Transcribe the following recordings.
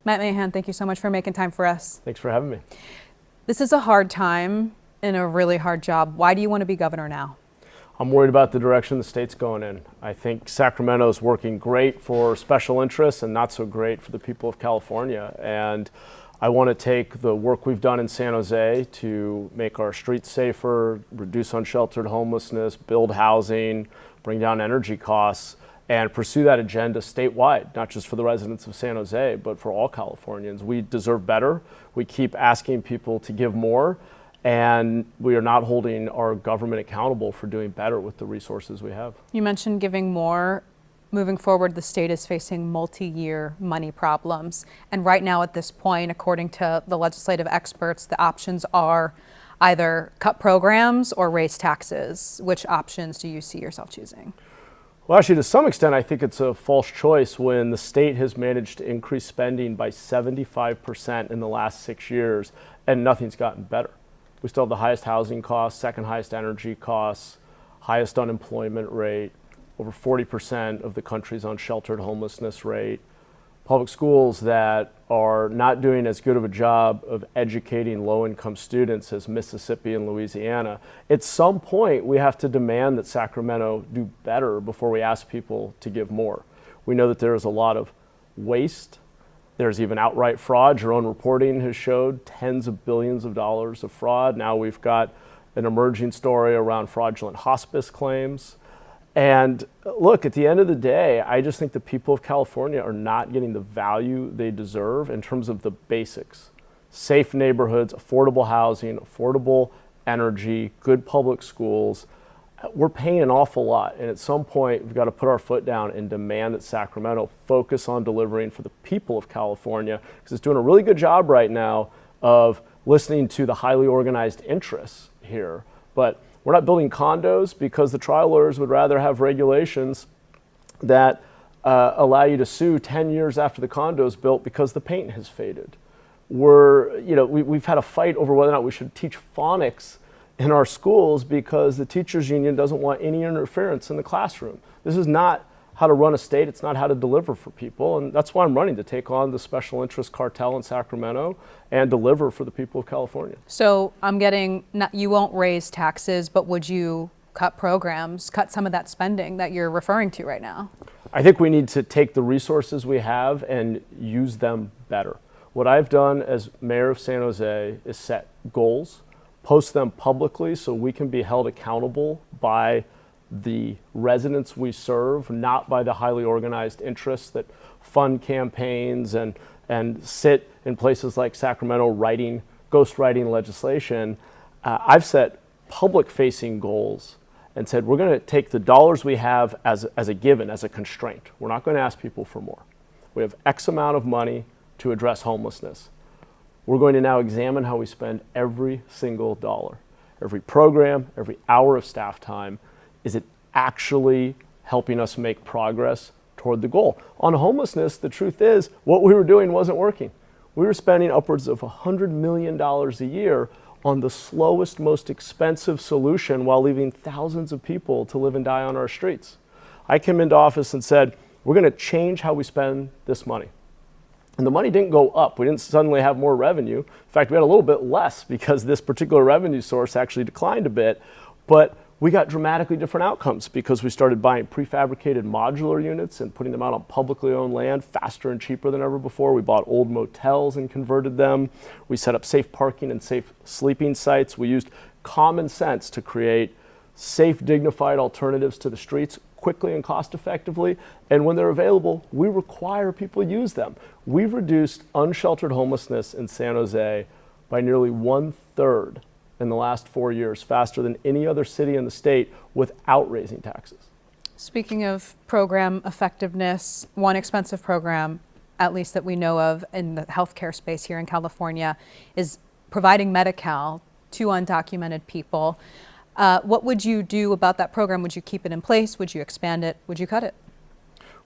Matt Mahan, thank you so much for making time for us. Thanks for having me. This is a hard time and a really hard job. Why do you want to be governor now? I'm worried about the direction the state's going in. I think Sacramento is working great for special interests and not so great for the people of California. And I want to take the work we've done in San Jose to make our streets safer, reduce unsheltered homelessness, build housing, bring down energy costs, and pursue that agenda statewide, not just for the residents of San Jose, but for all Californians. We deserve better. We keep asking people to give more, and we are not holding our government accountable for doing better with the resources we have. You mentioned giving more. Moving forward, the state is facing multi-year money problems. And right now at this point, according to the legislative experts, the options are either cut programs or raise taxes. Which options do you see yourself choosing? Well, actually, to some extent, I think it's a false choice when the state has managed to increase spending by 75% in the last 6 years and nothing's gotten better. We still have the highest housing costs, second highest energy costs, highest unemployment rate, over 40% of the country's unsheltered homelessness rate, public schools that are not doing as good of a job of educating low-income students as Mississippi and Louisiana. At some point, we have to demand that Sacramento do better before we ask people to give more. We know that there is a lot of waste. There's even outright fraud. Your own reporting has showed tens of billions of dollars of fraud. Now we've got an emerging story around fraudulent hospice claims. And look, at the end of the day, I just think the people of California are not getting the value they deserve in terms of the basics. Safe neighborhoods, affordable housing, affordable energy, good public schools. We're paying an awful lot. And at some point, we've got to put our foot down and demand that Sacramento focus on delivering for the people of California, because it's doing a really good job right now of listening to the highly organized interests here. But we're not building condos because the trial lawyers would rather have regulations that allow you to sue 10 years after the condo is built because the paint has faded. We've had a fight over whether or not we should teach phonics in our schools because the teachers union doesn't want any interference in the classroom. This is not how to run a state. It's not how to deliver for people. And that's why I'm running, to take on the special interest cartel in Sacramento and deliver for the people of California. So I'm getting, you won't raise taxes, but would you cut programs, cut some of that spending that you're referring to right now? I think we need to take the resources we have and use them better. What I've done as mayor of San Jose is set goals, post them publicly so we can be held accountable by the residents we serve, not by the highly organized interests that fund campaigns and sit in places like Sacramento ghostwriting legislation. I've set public-facing goals and said we're going to take the dollars we have as a given, as a constraint. We're not going to ask people for more. We have X amount of money to address homelessness. We're going to now examine how we spend every single dollar, every program, every hour of staff time. Is it actually helping us make progress toward the goal? On homelessness, the truth is what we were doing wasn't working. We were spending upwards of $100 million a year on the slowest, most expensive solution while leaving thousands of people to live and die on our streets. I came into office and said, we're going to change how we spend this money. And the money didn't go up. We didn't suddenly have more revenue. In fact, we had a little bit less because this particular revenue source actually declined a bit. But we got dramatically different outcomes because we started buying prefabricated modular units and putting them out on publicly owned land faster and cheaper than ever before. We bought old motels and converted them. We set up safe parking and safe sleeping sites. We used common sense to create safe, dignified alternatives to the streets quickly and cost effectively. And when they're available, we require people to use them. We've reduced unsheltered homelessness in San Jose by nearly 1/3 in the last 4 years, faster than any other city in the state without raising taxes. Speaking of program effectiveness, one expensive program, at least that we know of in the healthcare space here in California, is providing Medi-Cal to undocumented people. What would you do about that program? Would you keep it in place? Would you expand it? Would you cut it?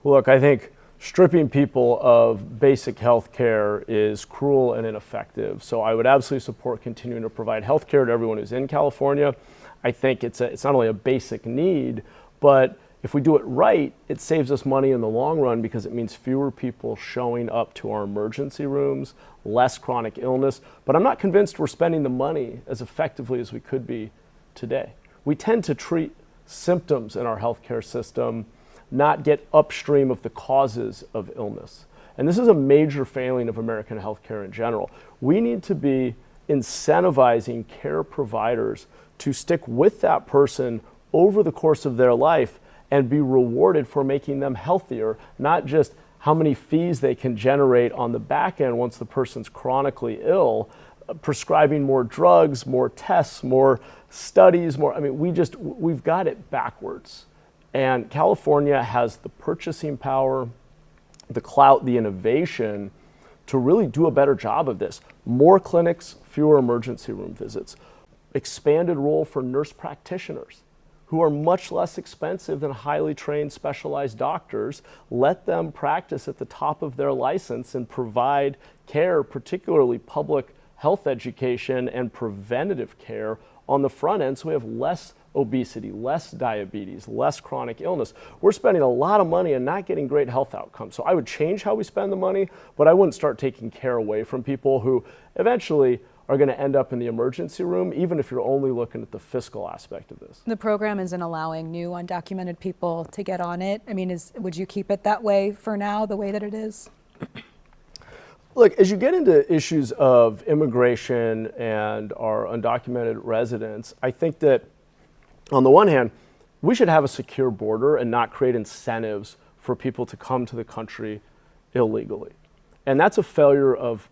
Well, look, I think stripping people of basic health care is cruel and ineffective. So I would absolutely support continuing to provide health care to everyone who's in California. I think it's not only a basic need, but If we do it right, it saves us money in the long run because it means fewer people showing up to our emergency rooms, less chronic illness. But I'm not convinced we're spending the money as effectively as we could be today. We tend to treat symptoms in our healthcare system, not get upstream of the causes of illness. And this is a major failing of American healthcare in general. We need to be incentivizing care providers to stick with that person over the course of their life and be rewarded for making them healthier, not just how many fees they can generate on the back end once the person's chronically ill, prescribing more drugs, more tests, more studies, more. I mean, we've got it backwards. And California has the purchasing power, the clout, the innovation to really do a better job of this. More clinics, fewer emergency room visits, expanded role for nurse practitioners who are much less expensive than highly trained specialized doctors. Let them practice at the top of their license and provide care, particularly public health education and preventative care on the front end so we have less obesity, less diabetes, less chronic illness. We're spending a lot of money and not getting great health outcomes. So I would change how we spend the money, but I wouldn't start taking care away from people who eventually are going to end up in the emergency room, even if you're only looking at the fiscal aspect of this. The program isn't allowing new undocumented people to get on it. I mean, would you keep it that way for now, the way that it is? Look, as you get into issues of immigration and our undocumented residents, I think that on the one hand, we should have a secure border and not create incentives for people to come to the country illegally. And that's a failure of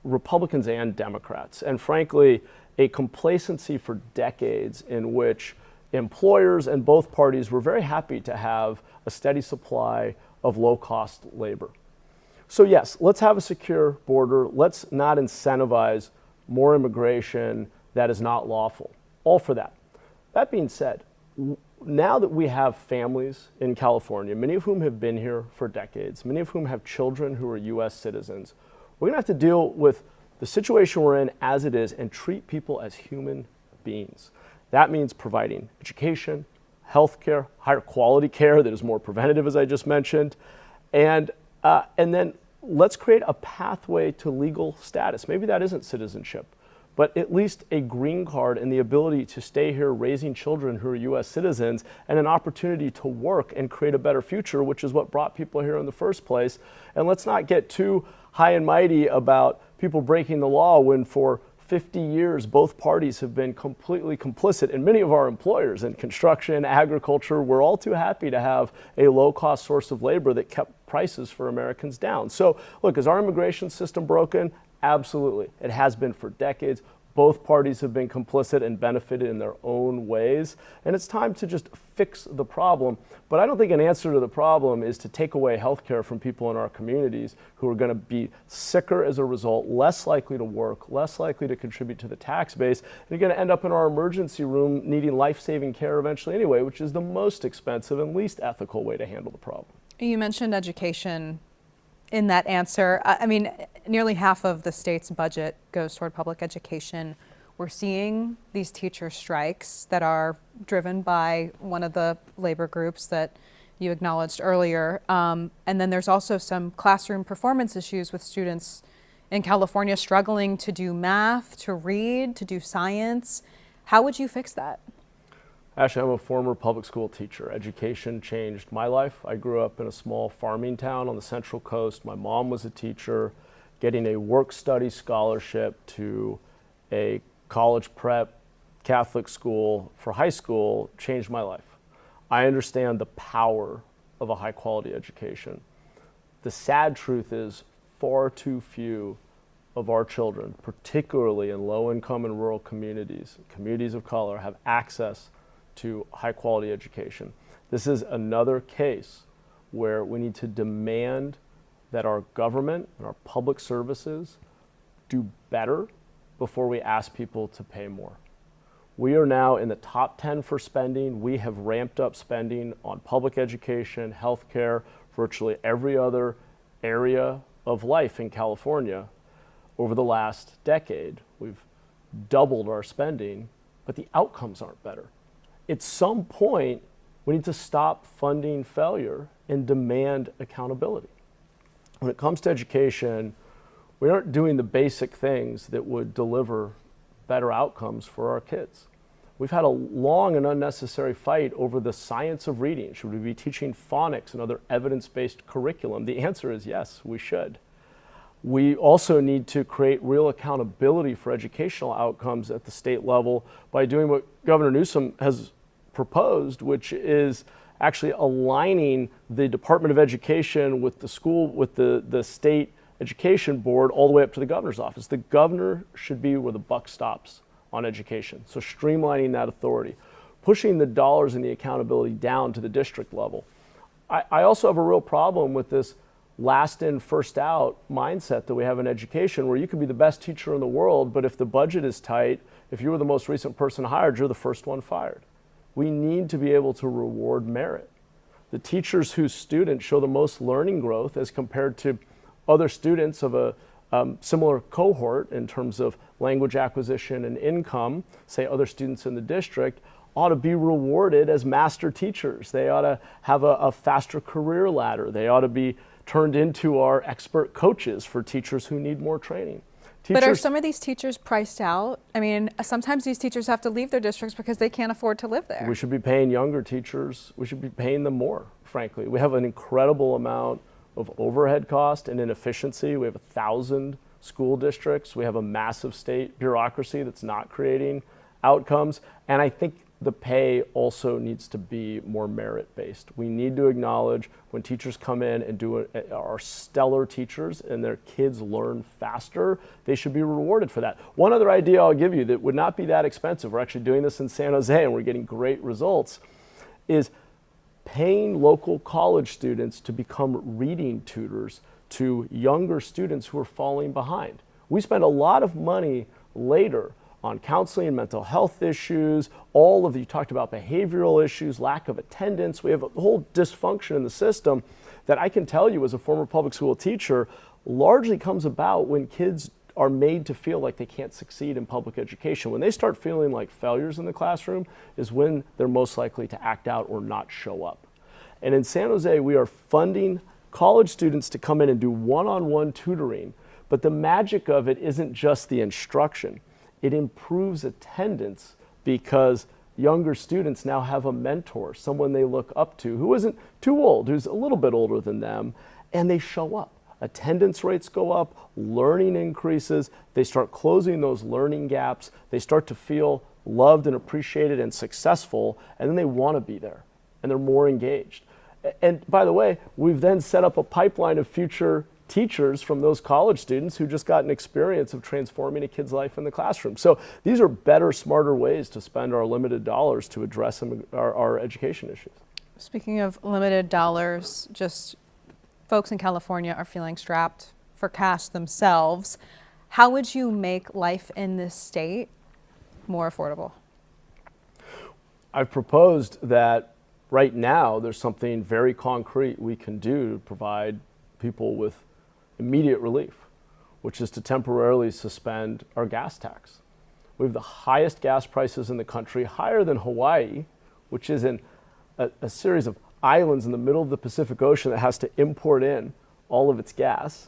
Republicans and Democrats, and frankly, a complacency for decades in which employers and both parties were very happy to have a steady supply of low-cost labor. So yes, let's have a secure border. Let's not incentivize more immigration that is not lawful. All for that. That being said, now that we have families in California, many of whom have been here for decades, many of whom have children who are U.S. citizens, we're going to have to deal with the situation we're in as it is and treat people as human beings. That means providing education, health care, higher quality care that is more preventative, as I just mentioned, and then let's create a pathway to legal status. Maybe that isn't citizenship, but at least a green card and the ability to stay here raising children who are U.S. citizens and an opportunity to work and create a better future, which is what brought people here in the first place. And let's not get too high and mighty about people breaking the law when for 50 years both parties have been completely complicit, and many of our employers in construction, agriculture, we're all too happy to have a low-cost source of labor that kept prices for Americans down. So look, is our immigration system broken? Absolutely. It has been for decades. Both parties have been complicit and benefited in their own ways. And it's time to just fix the problem. But I don't think an answer to the problem is to take away health care from people in our communities who are going to be sicker as a result, less likely to work, less likely to contribute to the tax base. And you're going to end up in our emergency room needing life-saving care eventually anyway, which is the most expensive and least ethical way to handle the problem. You mentioned education in that answer. I mean, nearly half of the state's budget goes toward public education. We're seeing these teacher strikes that are driven by one of the labor groups that you acknowledged earlier. And then there's also some classroom performance issues with students in California struggling to do math, to read, to do science. How would you fix that? Actually, I'm a former public school teacher. Education changed my life. I grew up in a small farming town on the Central Coast. My mom was a teacher. Getting a work-study scholarship to a college prep Catholic school for high school changed my life. I understand the power of a high-quality education. The sad truth is far too few of our children, particularly in low-income and rural communities, communities of color, have access to high quality education. This is another case where we need to demand that our government and our public services do better before we ask people to pay more. We are now in the top 10 for spending. We have ramped up spending on public education, healthcare, virtually every other area of life in California over the last decade. We've doubled our spending, but the outcomes aren't better. At some point, We need to stop funding failure and demand accountability. When it comes to education, we aren't doing the basic things that would deliver better outcomes for our kids. We've had a long and unnecessary fight over the science of reading. Should we be teaching phonics and other evidence-based curriculum? The answer is yes, we should. We also need to create real accountability for educational outcomes at the state level by doing what Governor Newsom has proposed, which is actually aligning the Department of Education with the state education board all the way up to the governor's office. The governor should be where the buck stops on education. So streamlining that authority, pushing the dollars and the accountability down to the district level. I also have a real problem with this last in, first out mindset that we have in education, where you can be the best teacher in the world, but if the budget is tight, if you were the most recent person hired, you're the first one fired. We need to be able to reward merit. The teachers whose students show the most learning growth as compared to other students of a similar cohort in terms of language acquisition and income, say other students in the district, ought to be rewarded as master teachers. They ought to have a faster career ladder. They ought to be turned into our expert coaches for teachers who need more training. But are some of these teachers priced out? I mean, sometimes these teachers have to leave their districts because they can't afford to live there. We should be paying younger teachers. We should be paying them more, frankly. We have an incredible amount of overhead cost and inefficiency. We have 1,000 school districts. We have a massive state bureaucracy that's not creating outcomes. And I think the pay also needs to be more merit-based. We need to acknowledge when teachers come in and are stellar teachers and their kids learn faster, they should be rewarded for that. One other idea I'll give you that would not be that expensive, we're actually doing this in San Jose and we're getting great results, is paying local college students to become reading tutors to younger students who are falling behind. We spend a lot of money later on counseling and mental health issues, you talked about behavioral issues, lack of attendance. We have a whole dysfunction in the system that I can tell you as a former public school teacher largely comes about when kids are made to feel like they can't succeed in public education. When they start feeling like failures in the classroom is when they're most likely to act out or not show up. And in San Jose, we are funding college students to come in and do one-on-one tutoring, but the magic of it isn't just the instruction. It improves attendance because younger students now have a mentor, someone they look up to who isn't too old, who's a little bit older than them, and they show up. Attendance rates go up, learning increases, they start closing those learning gaps, they start to feel loved and appreciated and successful, and then they want to be there, and they're more engaged. And by the way, we've then set up a pipeline of future teachers from those college students who just got an experience of transforming a kid's life in the classroom. So these are better, smarter ways to spend our limited dollars to address our education issues. Speaking of limited dollars, just folks in California are feeling strapped for cash themselves. How would you make life in this state more affordable? I've proposed that right now there's something very concrete we can do to provide people with immediate relief, which is to temporarily suspend our gas tax. We have the highest gas prices in the country, higher than Hawaii, which is in a series of islands in the middle of the Pacific Ocean that has to import in all of its gas.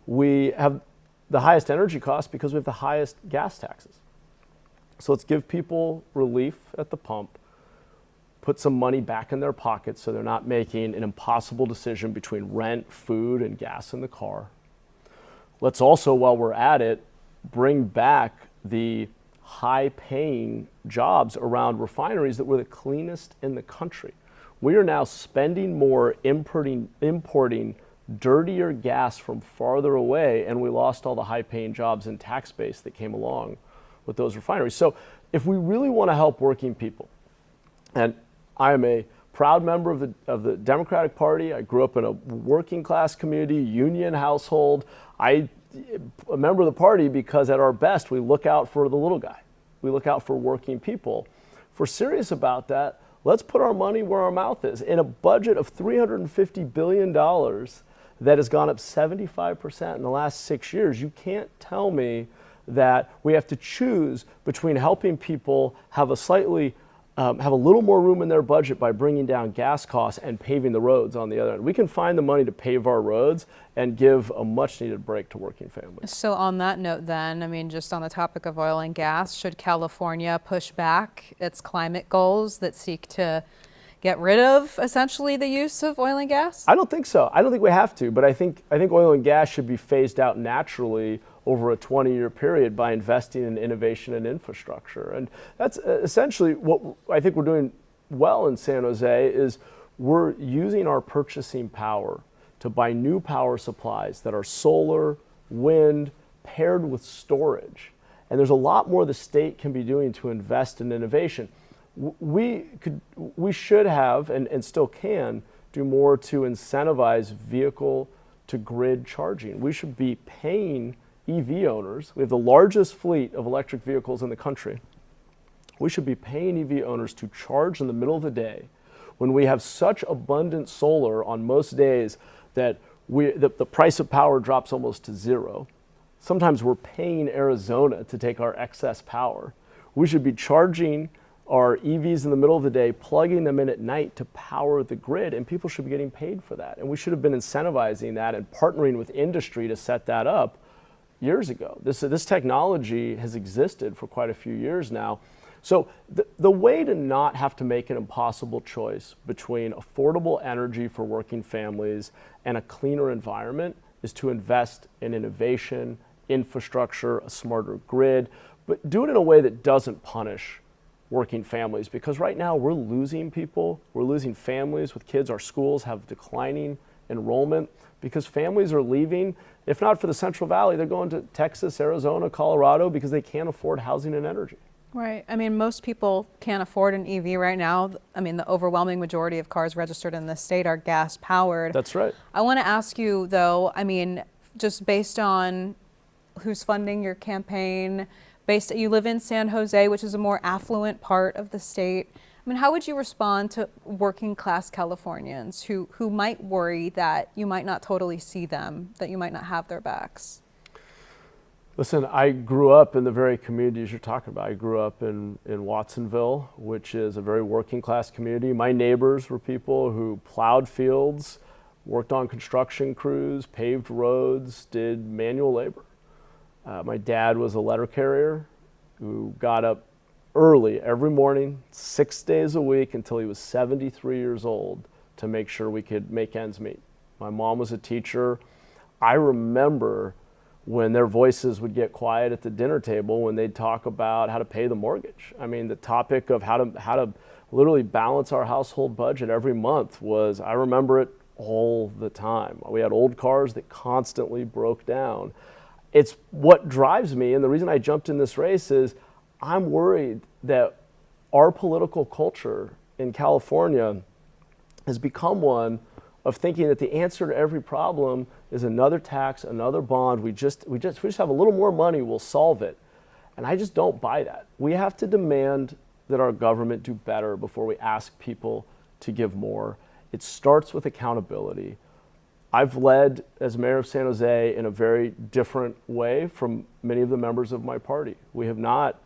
We have the highest energy costs because we have the highest gas taxes. So let's give people relief at the pump, put some money back in their pockets so they're not making an impossible decision between rent, food, and gas in the car. Let's also, while we're at it, bring back the high-paying jobs around refineries that were the cleanest in the country. We are now spending more importing dirtier gas from farther away, and we lost all the high-paying jobs and tax base that came along with those refineries. So if we really want to help working people, and I am a proud member of the Democratic Party. I grew up in a working class community, union household. I'm a member of the party because at our best, we look out for the little guy. We look out for working people. If we're serious about that, let's put our money where our mouth is. In a budget of $350 billion that has gone up 75% in the last 6 years, you can't tell me that we have to choose between helping people have a slightly have a little more room in their budget by bringing down gas costs and paving the roads on the other end. We can find the money to pave our roads and give a much needed break to working families. So on that note then, I mean, just on the topic of oil and gas, should California push back its climate goals that seek to get rid of essentially the use of oil and gas? I don't think so. I don't think we have to, but I think oil and gas should be phased out naturally over a 20-year period by investing in innovation and infrastructure. And that's essentially what I think we're doing well in San Jose is we're using our purchasing power to buy new power supplies that are solar, wind, paired with storage. And there's a lot more the state can be doing to invest in innovation. We should have and still can do more to incentivize vehicle to grid charging. We should be paying EV owners. We have the largest fleet of electric vehicles in the country. We should be paying EV owners to charge in the middle of the day when we have such abundant solar on most days that the price of power drops almost to zero. Sometimes we're paying Arizona to take our excess power. We should be charging our EVs in the middle of the day, plugging them in at night to power the grid, and people should be getting paid for that. And we should have been incentivizing that and partnering with industry to set that up years ago. This technology has existed for quite a few years now. So the way to not have to make an impossible choice between affordable energy for working families and a cleaner environment is to invest in innovation, infrastructure, a smarter grid, but do it in a way that doesn't punish working families, because right now we're losing people, we're losing families with kids. Our schools have declining enrollment because families are leaving. If not for the Central Valley, they're going to Texas, Arizona, Colorado because they can't afford housing and energy. Right. I mean, most people can't afford an EV right now. I mean, the overwhelming majority of cars registered in this state are gas powered. That's right. I want to ask you though, I mean, just based on who's funding your campaign, you live in San Jose, which is a more affluent part of the state. I mean, how would you respond to working class Californians who might worry that you might not totally see them, that you might not have their backs? Listen, I grew up in the very communities you're talking about. I grew up in Watsonville, which is a very working class community. My neighbors were people who plowed fields, worked on construction crews, paved roads, did manual labor. My dad was a letter carrier who got up early every morning, 6 days a week until he was 73 years old to make sure we could make ends meet. My mom was a teacher. I remember when their voices would get quiet at the dinner table when they'd talk about how to pay the mortgage. I mean, the topic of how to literally balance our household budget every month was, I remember it all the time. We had old cars that constantly broke down. It's what drives me, and the reason I jumped in this race is I'm worried that our political culture in California has become one of thinking that the answer to every problem is another tax, another bond. We just have a little more money, we'll solve it. And I just don't buy that. We have to demand that our government do better before we ask people to give more. It starts with accountability. I've led as mayor of San Jose in a very different way from many of the members of my party. We have not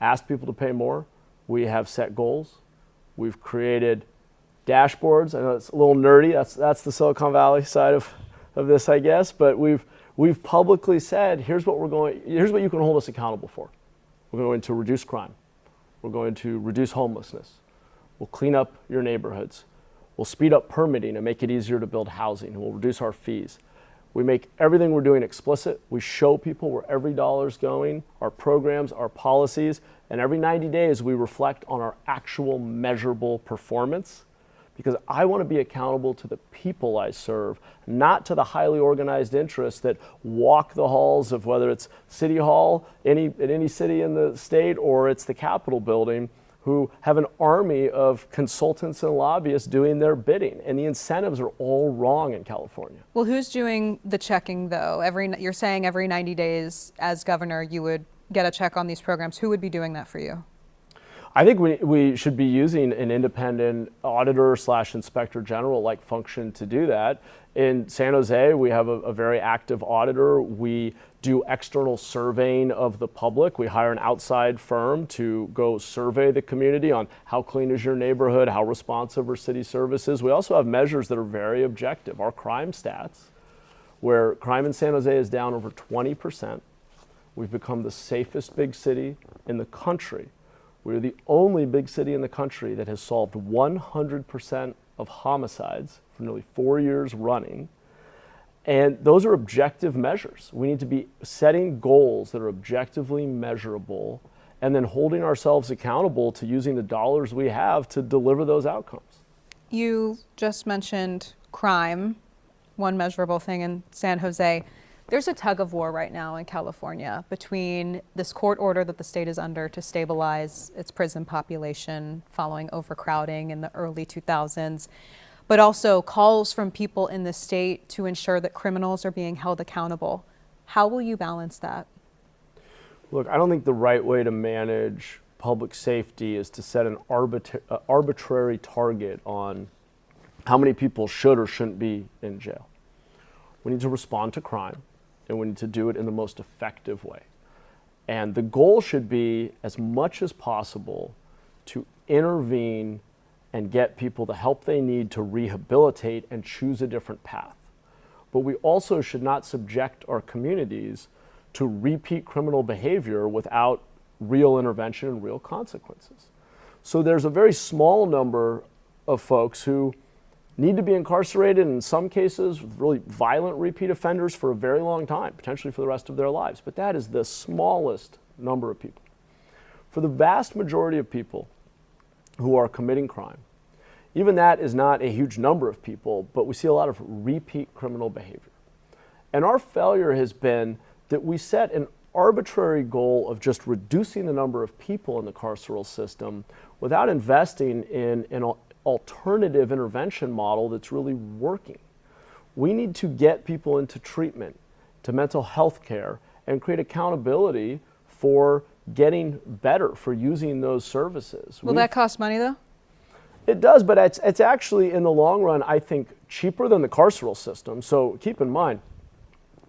asked people to pay more. We have set goals. We've created dashboards. I know it's a little nerdy. That's the Silicon Valley side of this, I guess. But we've publicly said, here's what you can hold us accountable for. We're going to reduce crime. We're going to reduce homelessness. We'll clean up your neighborhoods. We'll speed up permitting and make it easier to build housing, and we'll reduce our fees. We make everything we're doing explicit. We show people where every dollar's going, our programs, our policies, and every 90 days we reflect on our actual measurable performance, because I want to be accountable to the people I serve, not to the highly organized interests that walk the halls of whether it's City Hall, at any city in the state, or it's the Capitol building, who have an army of consultants and lobbyists doing their bidding. And the incentives are all wrong in California. Well, who's doing the checking though? You're saying every 90 days as governor, you would get a check on these programs. Who would be doing that for you? I think we should be using an independent auditor / inspector general like function to do that. In San Jose, we have a very active auditor. We do external surveying of the public. We hire an outside firm to go survey the community on how clean is your neighborhood, how responsive are city services. We also have measures that are very objective. Our crime stats, where crime in San Jose is down over 20%. We've become the safest big city in the country. We're the only big city in the country that has solved 100% of homicides for nearly 4 years running. And those are objective measures. We need to be setting goals that are objectively measurable and then holding ourselves accountable to using the dollars we have to deliver those outcomes. You just mentioned crime, one measurable thing in San Jose. There's a tug of war right now in California between this court order that the state is under to stabilize its prison population following overcrowding in the early 2000s, but also calls from people in the state to ensure that criminals are being held accountable. How will you balance that? Look, I don't think the right way to manage public safety is to set an arbitrary target on how many people should or shouldn't be in jail. We need to respond to crime, and we need to do it in the most effective way. And the goal should be, as much as possible, to intervene and get people the help they need to rehabilitate and choose a different path. But we also should not subject our communities to repeat criminal behavior without real intervention and real consequences. So there's a very small number of folks who need to be incarcerated, in some cases with really violent repeat offenders for a very long time, potentially for the rest of their lives. But that is the smallest number of people. For the vast majority of people who are committing crime, even that is not a huge number of people, but we see a lot of repeat criminal behavior. And our failure has been that we set an arbitrary goal of just reducing the number of people in the carceral system without investing in an alternative intervention model that's really working. We need to get people into treatment, to mental health care, and create accountability for getting better, for using those services. Will that cost money, though? It does, but it's actually, in the long run, I think, cheaper than the carceral system. So keep in mind,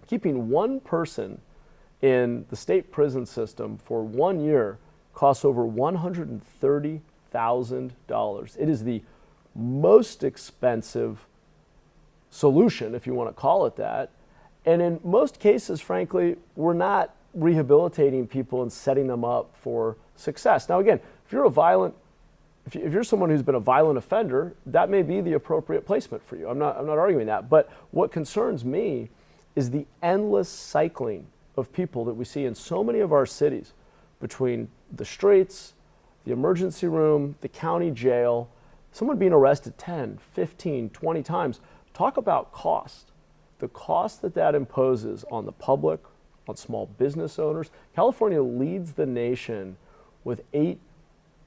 keeping one person in the state prison system for 1 year costs over $130,000. It is the most expensive solution, if you want to call it that. And in most cases, frankly, we're not rehabilitating people and setting them up for success. Now, again, if you're someone who's been a violent offender, that may be the appropriate placement for you. I'm not arguing that. But what concerns me is the endless cycling of people that we see in so many of our cities between the streets, the emergency room, the county jail, someone being arrested 10, 15, 20 times. Talk about cost. The cost that imposes on the public, on small business owners. California leads the nation with $8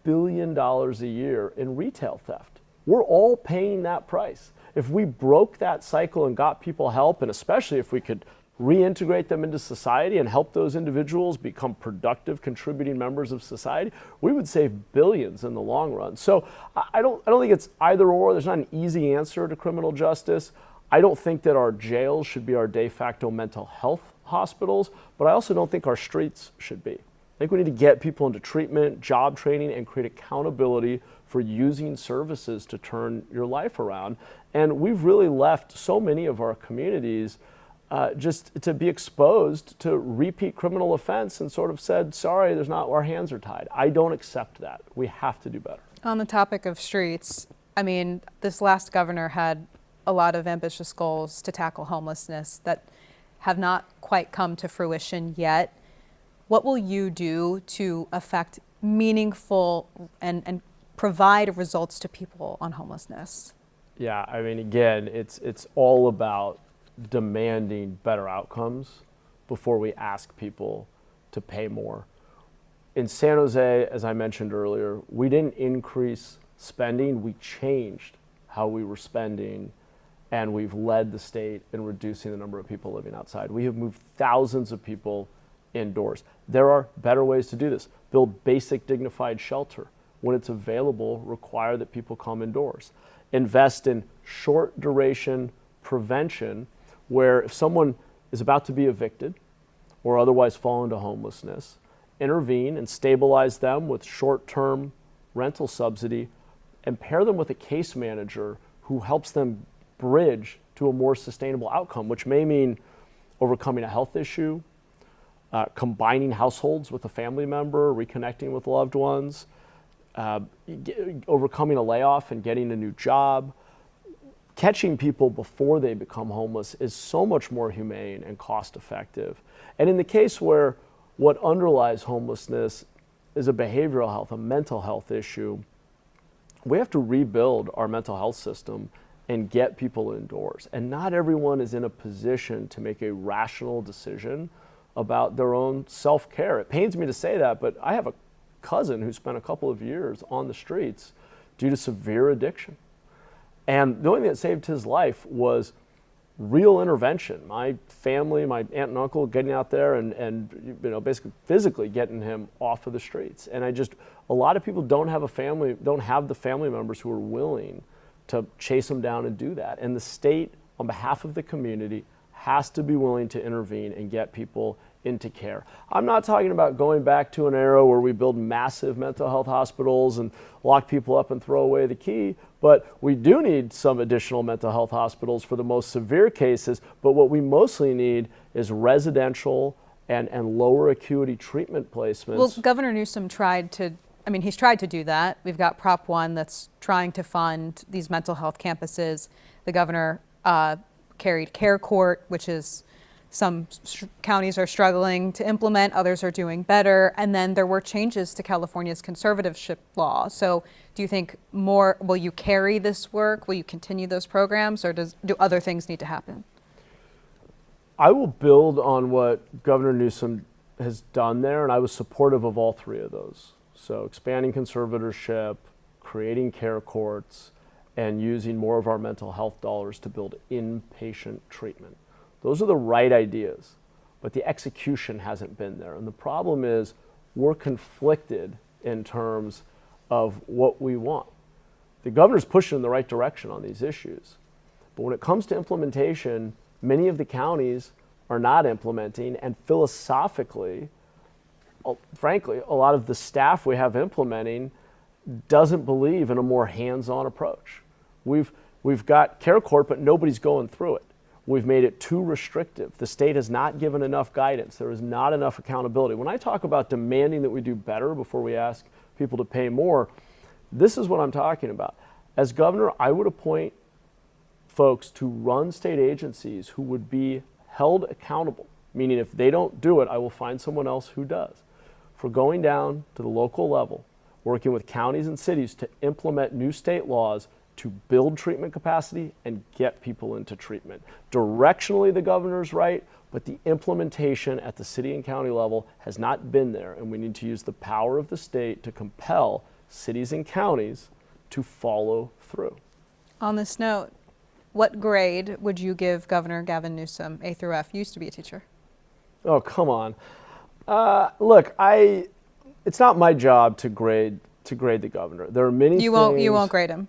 billion a year in retail theft. We're all paying that price. If we broke that cycle and got people help, and especially if we could reintegrate them into society and help those individuals become productive, contributing members of society, we would save billions in the long run. So I don't think it's either or. There's not an easy answer to criminal justice. I don't think that our jails should be our de facto mental health hospitals, but I also don't think our streets should be. I think we need to get people into treatment, job training, and create accountability for using services to turn your life around. And we've really left so many of our communities just to be exposed to repeat criminal offense and sort of said, sorry, our hands are tied. I don't accept that. We have to do better. On the topic of streets, I mean, this last governor had a lot of ambitious goals to tackle homelessness that have not quite come to fruition yet. What will you do to affect meaningful and provide results to people on homelessness? Yeah, I mean, again, it's all about demanding better outcomes before we ask people to pay more. In San Jose, as I mentioned earlier, we didn't increase spending, we changed how we were spending, and we've led the state in reducing the number of people living outside. We have moved thousands of people indoors. There are better ways to do this. Build basic dignified shelter. When it's available, require that people come indoors. Invest in short duration prevention, where if someone is about to be evicted or otherwise fall into homelessness, intervene and stabilize them with short-term rental subsidy, and pair them with a case manager who helps them bridge to a more sustainable outcome, which may mean overcoming a health issue, combining households with a family member, reconnecting with loved ones, overcoming a layoff and getting a new job. Catching people before they become homeless is so much more humane and cost effective. And in the case where what underlies homelessness is a behavioral health, a mental health issue, we have to rebuild our mental health system and get people indoors. And not everyone is in a position to make a rational decision about their own self-care. It pains me to say that, but I have a cousin who spent a couple of years on the streets due to severe addiction. And the only thing that saved his life was real intervention. My family, my aunt and uncle getting out there and basically physically getting him off of the streets. And a lot of people don't have the family members who are willing to chase them down and do that. And the state, on behalf of the community, has to be willing to intervene and get people into care. I'm not talking about going back to an era where we build massive mental health hospitals and lock people up and throw away the key, but we do need some additional mental health hospitals for the most severe cases. But what we mostly need is residential and lower acuity treatment placements. Well, Governor Newsom he's tried to do that. We've got Prop 1 that's trying to fund these mental health campuses. The governor carried Care Court, which is some counties are struggling to implement, others are doing better. And then there were changes to California's conservatorship law. So do you think will you carry this work? Will you continue those programs, or do other things need to happen? I will build on what Governor Newsom has done there, and I was supportive of all three of those. So expanding conservatorship, creating care courts, and using more of our mental health dollars to build inpatient treatment. Those are the right ideas, but the execution hasn't been there. And the problem is we're conflicted in terms of what we want. The governor's pushing in the right direction on these issues, but when it comes to implementation, many of the counties are not implementing, and philosophically, frankly, a lot of the staff we have implementing doesn't believe in a more hands-on approach. We've got Care Court, but nobody's going through it. We've made it too restrictive. The state has not given enough guidance. There is not enough accountability. When I talk about demanding that we do better before we ask people to pay more, this is what I'm talking about. As governor, I would appoint folks to run state agencies who would be held accountable, meaning if they don't do it, I will find someone else who does, for going down to the local level, working with counties and cities to implement new state laws to build treatment capacity and get people into treatment. Directionally, the governor's right, but the implementation at the city and county level has not been there, and we need to use the power of the state to compel cities and counties to follow through. On this note, what grade would you give Governor Gavin Newsom, A through F? You used to be a teacher. Oh, come on. Look, it's not my job to grade the governor. There are many you things. You won't grade him.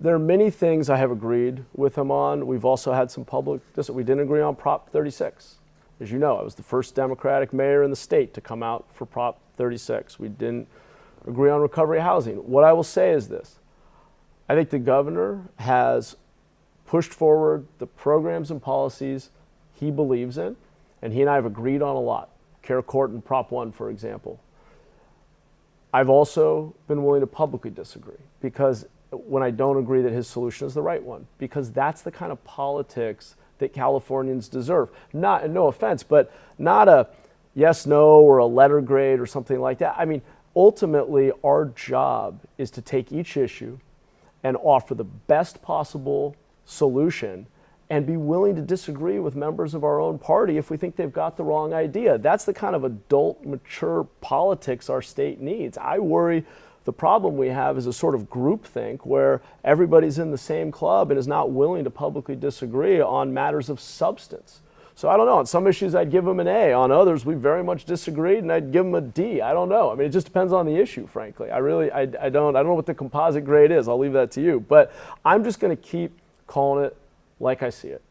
There are many things I have agreed with him on. We've also had some we didn't agree on Prop 36. As you know, I was the first Democratic mayor in the state to come out for Prop 36. We didn't agree on recovery housing. What I will say is this. I think the governor has pushed forward the programs and policies he believes in, and he and I have agreed on a lot. Care Court and Prop 1, for example. I've also been willing to publicly disagree, because when I don't agree that his solution is the right one, because that's the kind of politics that Californians deserve. Not, no offense, but not a yes, no, or a letter grade or something like that. I mean, ultimately, our job is to take each issue and offer the best possible solution and be willing to disagree with members of our own party if we think they've got the wrong idea. That's the kind of adult, mature politics our state needs. I worry the problem we have is a sort of groupthink where everybody's in the same club and is not willing to publicly disagree on matters of substance. So I don't know. On some issues, I'd give them an A. On others, we very much disagreed, and I'd give them a D. I don't know. I mean, it just depends on the issue, frankly. I don't know what the composite grade is. I'll leave that to you. But I'm just going to keep calling it like I see it.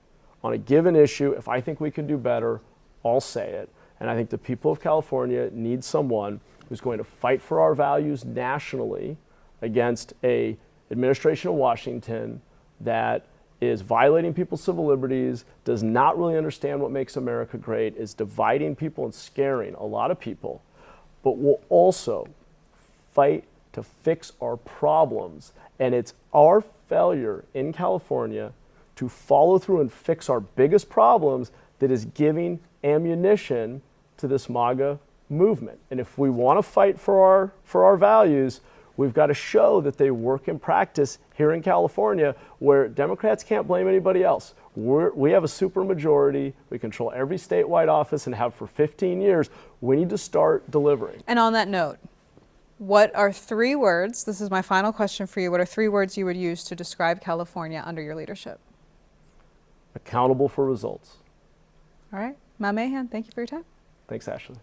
On a given issue, if I think we can do better, I'll say it. And I think the people of California need someone who's going to fight for our values nationally against a administration in Washington that is violating people's civil liberties, does not really understand what makes America great, is dividing people and scaring a lot of people, but will also fight to fix our problems. And it's our failure in California to follow through and fix our biggest problems that is giving ammunition to this MAGA movement. And if we want to fight for our values, we've got to show that they work in practice here in California, where Democrats can't blame anybody else. We have a supermajority. We control every statewide office and have for 15 years. We need to start delivering. And on that note, what are 3 words, this is my final question for you, what are 3 words you would use to describe California under your leadership? Accountable for results. All right. Mahan, thank you for your time. Thanks, Ashley.